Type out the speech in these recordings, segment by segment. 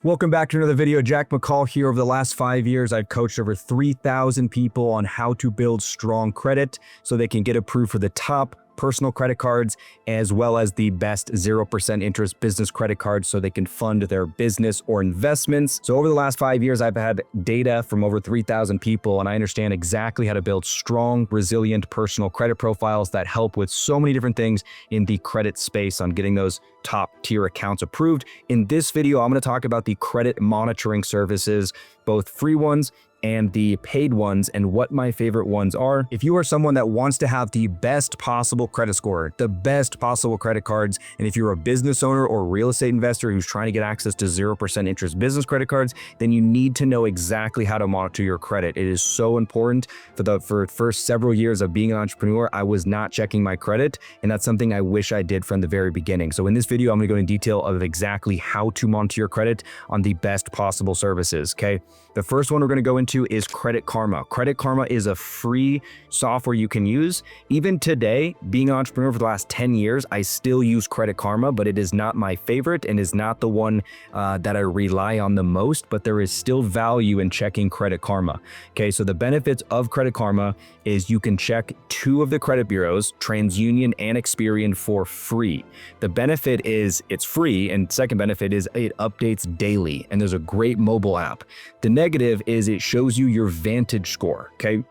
Welcome back to another video. Jack McCall here. Over the last 5 years, I've coached over 3,000 people on how to build strong credit so they can get approved for the top personal credit cards, as well as the best 0% interest business credit cards so they can fund their business or investments. So over the last 5 years, I've had data from over 3,000 people, and I understand exactly how to build strong, resilient personal credit profiles that help with so many different things in the credit space on getting those top tier accounts approved. In this video, I'm going to talk about the credit monitoring services, both free ones and the paid ones, and what my favorite ones are. If you are someone that wants to have the best possible credit score, the best possible credit cards, and if you're a business owner or real estate investor who's trying to get access to 0% interest business credit cards, then you need to know exactly how to monitor your credit. It is so important. For the first several years of being an entrepreneur, I was not checking my credit, and that's something I wish I did from the very beginning. So in this video, I'm going to go in detail of exactly how to monitor your credit on the best possible services, okay? The first one we're going to go into is Credit Karma. Credit Karma is a free software you can use. Even today, being an entrepreneur for the last 10 years, I still use Credit Karma, but it is not my favorite and is not the one that I rely on the most, but there is still value in checking Credit Karma. Okay, so the benefits of Credit Karma is you can check 2 of the credit bureaus, TransUnion and Experian, for free. The benefit is it's free, and second benefit is it updates daily, and there's a great mobile app. The negative is it shows you your Vantage score, okay?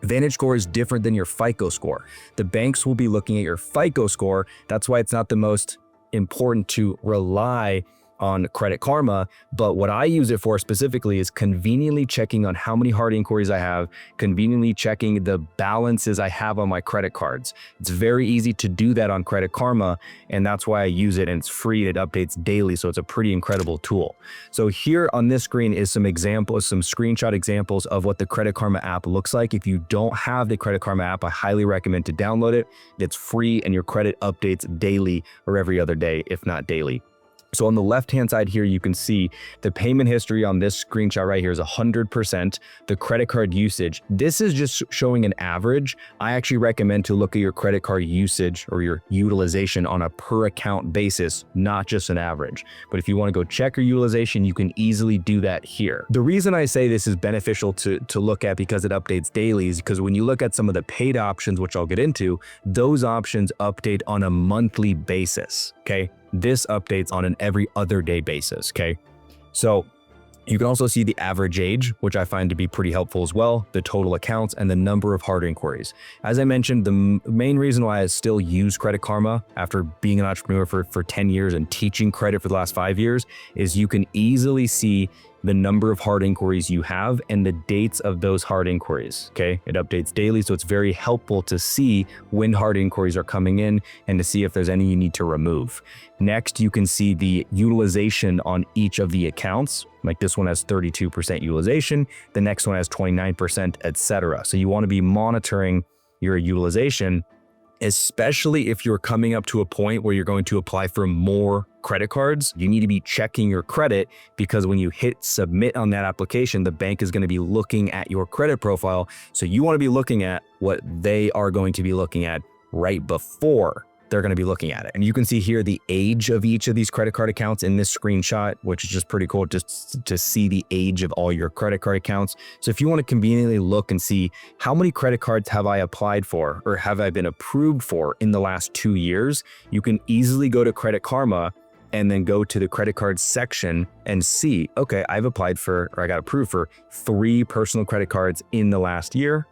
Vantage score is different than your FICO score. The banks will be looking at your FICO score. That's why it's not the most important to rely on Credit Karma, but what I use it for specifically is conveniently checking on how many hard inquiries I have, conveniently checking the balances I have on my credit cards. It's very easy to do that on Credit Karma, and that's why I use it, and it's free. It updates daily, so it's a pretty incredible tool. So here on this screen is some examples, some screenshot examples of what the Credit Karma app looks like. If you don't have the Credit Karma app, I highly recommend to download it. It's free, and your credit updates daily or every other day, if not daily. So on the left-hand side here, you can see the payment history on this screenshot right here is 100%. The credit card usage, this is just showing an average. I actually recommend to look at your credit card usage or your utilization on a per account basis, not just an average. But if you want to go check your utilization, you can easily do that here. The reason I say this is beneficial to look at because it updates daily is because when you look at some of the paid options, which I'll get into, those options update on a monthly basis, okay? This updates on an every other day basis, okay? So you can also see the average age, which I find to be pretty helpful as well, the total accounts, and the number of hard inquiries. As I mentioned, the main reason why I still use Credit Karma after being an entrepreneur for 10 years and teaching credit for the last 5 years is you can easily see the number of hard inquiries you have and the dates of those hard inquiries, okay? It updates daily, so it's very helpful to see when hard inquiries are coming in and to see if there's any you need to remove. Next, you can see the utilization on each of the accounts. Like this one has 32% utilization, the next one has 29%, etc. So you want to be monitoring your utilization, especially if you're coming up to a point where you're going to apply for more credit cards. You need to be checking your credit because when you hit submit on that application, the bank is going to be looking at your credit profile. So you want to be looking at what they are going to be looking at right before they're going to be looking at it. And you can see here the age of each of these credit card accounts in this screenshot, which is just pretty cool just to see the age of all your credit card accounts. So if you want to conveniently look and see how many credit cards have I applied for or have I been approved for in the last 2 years, you can easily go to Credit Karma and then go to the credit card section and see, okay, I've applied for, or I got approved for 3 personal credit cards in the last year.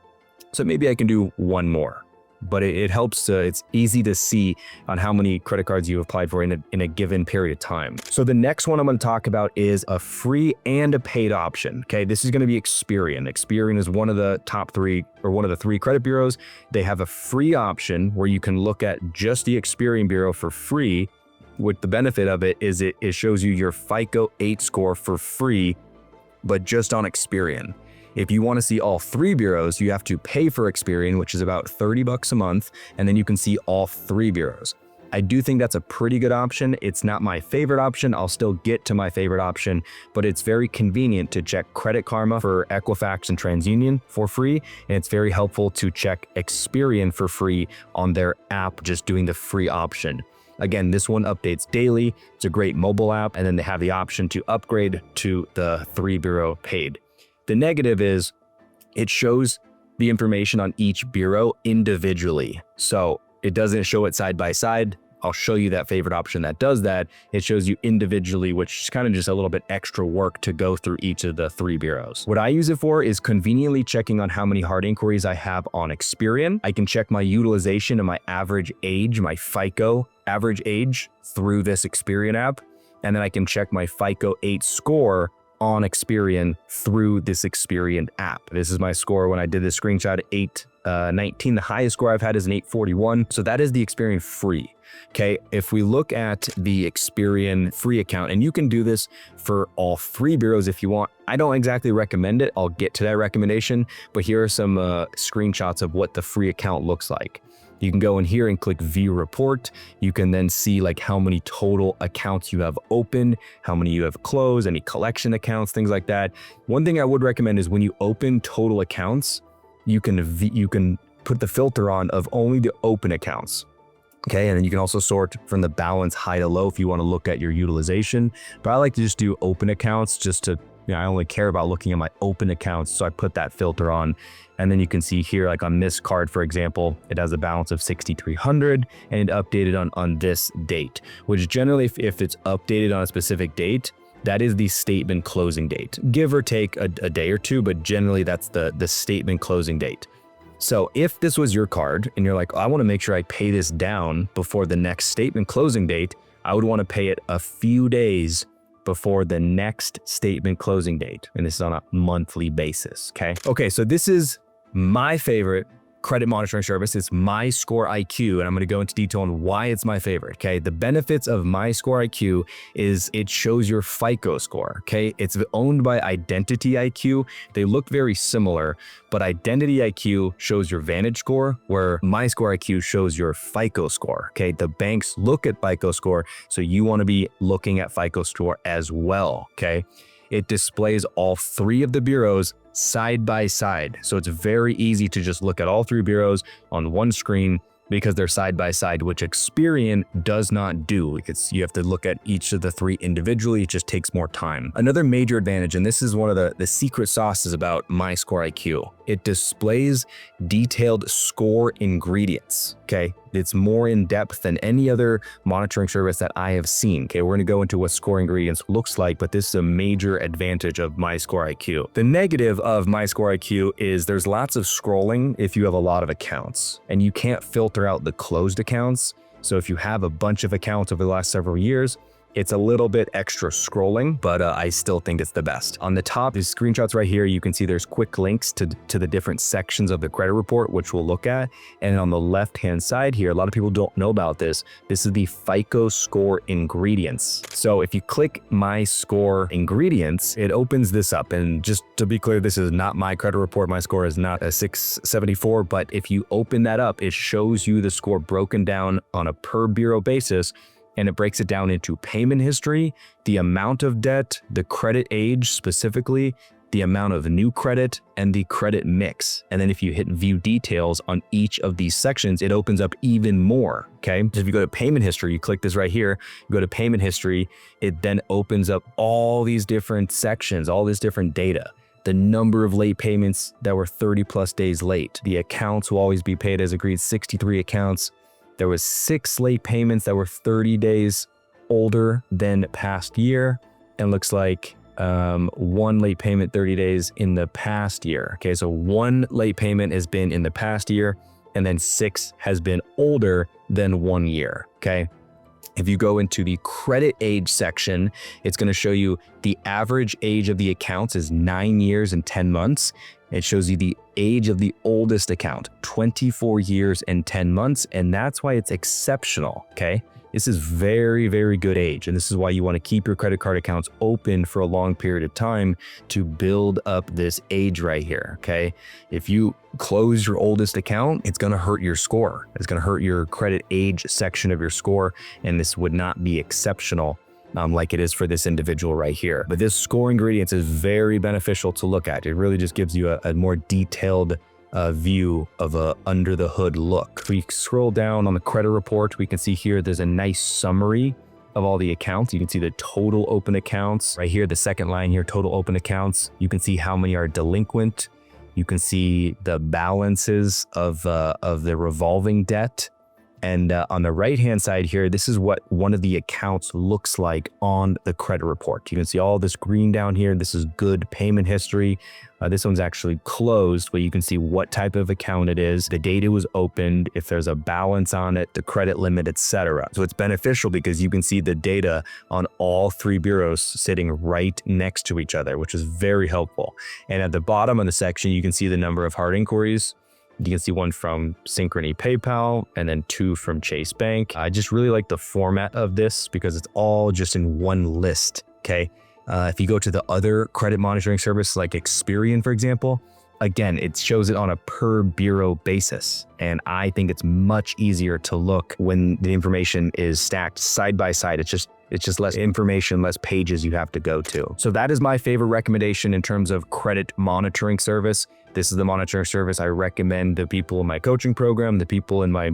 So maybe I can do 1 more. But it helps, it's easy to see on how many credit cards you applied for in a given period of time. So the next one I'm going to talk about is a free and a paid option. Okay, this is going to be Experian. Experian is one of the top 3 or one of the 3 credit bureaus. They have a free option where you can look at just the Experian bureau for free. With the benefit of it is it shows you your FICO 8 score for free, but just on Experian. If you want to see all 3 bureaus, you have to pay for Experian, which is about $30 a month, and then you can see all 3 bureaus. I do think that's a pretty good option. It's not my favorite option. I'll still get to my favorite option, but it's very convenient to check Credit Karma for Equifax and TransUnion for free, and it's very helpful to check Experian for free on their app, just doing the free option. Again, this one updates daily. It's a great mobile app, and then they have the option to upgrade to the 3-bureau paid. The negative is it shows the information on each bureau individually. So it doesn't show it side by side. I'll show you that favorite option that does that. It shows you individually, which is kind of just a little bit extra work to go through each of the 3 bureaus. What I use it for is conveniently checking on how many hard inquiries I have on Experian. I can check my utilization and my average age, my FICO average age through this Experian app. And then I can check my FICO 8 score on Experian through this Experian app. This is my score when I did this screenshot, 819. The highest score I've had is an 841. So that is the Experian free. Okay, if we look at the Experian free account, and you can do this for all 3 bureaus if you want. I don't exactly recommend it. I'll get to that recommendation, but here are some screenshots of what the free account looks like. You can go in here and click view report. You can then see like how many total accounts you have open, how many you have closed, any collection accounts, things like that. One thing I would recommend is when you open total accounts, you can put the filter on of only the open accounts. Okay, and then you can also sort from the balance high to low if you want to look at your utilization. But I like to just do open accounts just to, I only care about looking at my open accounts. So I put that filter on. And then you can see here, like on this card, for example, it has a balance of 6,300 and it updated on this date, which generally, if it's updated on a specific date, that is the statement closing date, give or take a day or two, but generally that's the statement closing date. So if this was your card and you're like, I want to make sure I pay this down before the next statement closing date, I would want to pay it a few days before the next statement closing date. And this is on a monthly basis, okay? So this is my favorite credit monitoring service. It's MyScoreIQ, and I'm going to go into detail on why it's my favorite, okay? The benefits of MyScoreIQ is it shows your FICO score, okay? It's owned by Identity IQ. They look very similar, but Identity IQ shows your Vantage score, where MyScoreIQ shows your FICO score, okay? The banks look at FICO score, so you want to be looking at FICO score as well, okay? It displays all 3 of the bureaus side by side. So it's very easy to just look at all 3 bureaus on one screen because they're side by side, which Experian does not do. You have to look at each of the 3 individually. It just takes more time. Another major advantage, and this is one of the secret sauces about MyScoreIQ, it displays detailed score ingredients, okay? It's more in depth than any other monitoring service that I have seen, okay? We're gonna go into what score ingredients looks like, but this is a major advantage of MyScoreIQ. The negative of MyScoreIQ is there's lots of scrolling if you have a lot of accounts, and you can't filter out the closed accounts. So if you have a bunch of accounts over the last several years, it's a little bit extra scrolling, but I still think it's the best. On the top, these screenshots right here, you can see there's quick links to the different sections of the credit report, which we'll look at. And on the left-hand side here, a lot of people don't know about this. This is the FICO score ingredients. So if you click My Score Ingredients, it opens this up. And just to be clear, this is not my credit report. My score is not a 674, but if you open that up, it shows you the score broken down on a per bureau basis. And it breaks it down into payment history, the amount of debt, the credit age specifically, the amount of new credit, and the credit mix. And then if you hit view details on each of these sections, it opens up even more, okay? So if you go to payment history, you click this right here, you go to payment history, it then opens up all these different sections, all this different data. The number of late payments that were 30 plus days late. The accounts will always be paid as agreed, 63 accounts. There was 6 late payments that were 30 days older than past year, and looks like 1 late payment 30 days in the past year. Okay, so 1 late payment has been in the past year, and then 6 has been older than 1 year. Okay. If you go into the credit age section, it's going to show you the average age of the accounts is 9 years and 10 months. It shows you the age of the oldest account, 24 years and 10 months. And that's why it's exceptional, okay? This is very, very good age. And this is why you want to keep your credit card accounts open for a long period of time to build up this age right here, okay? If you close your oldest account, it's going to hurt your score. It's going to hurt your credit age section of your score. And this would not be exceptional like it is for this individual right here. But this score ingredients is very beneficial to look at. It really just gives you a more detailed view of a under the hood look. If we scroll down on the credit report, we can see here there's a nice summary of all the accounts. You can see the total open accounts right here, the second line here, total open accounts. You can see how many are delinquent. You can see the balances of the revolving debt. And on the right-hand side here, this is what one of the accounts looks like on the credit report. You can see all this green down here. This is good payment history. This one's actually closed, but you can see what type of account it is, the date it was opened, if there's a balance on it, the credit limit, etc. So it's beneficial because you can see the data on all three bureaus sitting right next to each other, which is very helpful. And at the bottom of the section, you can see the number of hard inquiries. You can see one from Synchrony PayPal and then 2 from Chase Bank. I just really like the format of this because it's all just in one list, okay? If you go to the other credit monitoring service like Experian, for example, again, it shows it on a per bureau basis. And I think it's much easier to look when the information is stacked side by side. It's just less information, less pages you have to go to. So that is my favorite recommendation in terms of credit monitoring service. This is the monitoring service I recommend the people in my coaching program, the people in my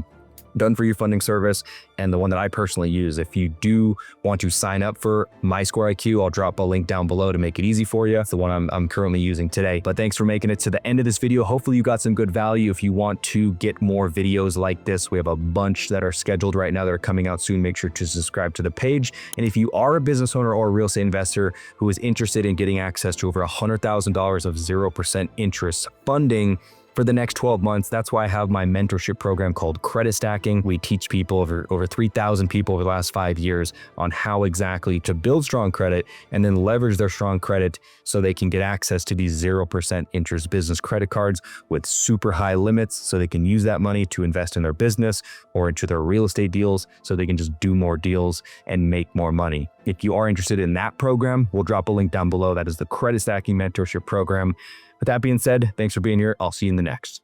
Done For You funding service, and the one that I personally use. If you do want to sign up for MyScoreIQ, I'll drop a link down below to make it easy for you. It's the one I'm currently using today. But thanks for making it to the end of this video. Hopefully you got some good value. If you want to get more videos like this, we have a bunch that are scheduled right now that are coming out soon. Make sure to subscribe to the page. And if you are a business owner or a real estate investor who is interested in getting access to over $100,000 of 0% interest funding for the next 12 months, that's why I have my mentorship program called Credit Stacking. We teach people, over 3,000 people over the last 5 years, on how exactly to build strong credit and then leverage their strong credit so they can get access to these 0% interest business credit cards with super high limits so they can use that money to invest in their business or into their real estate deals so they can just do more deals and make more money. If you are interested in that program, we'll drop a link down below. That is the Credit Stacking Mentorship Program. With that being said, thanks for being here. I'll see you in the next.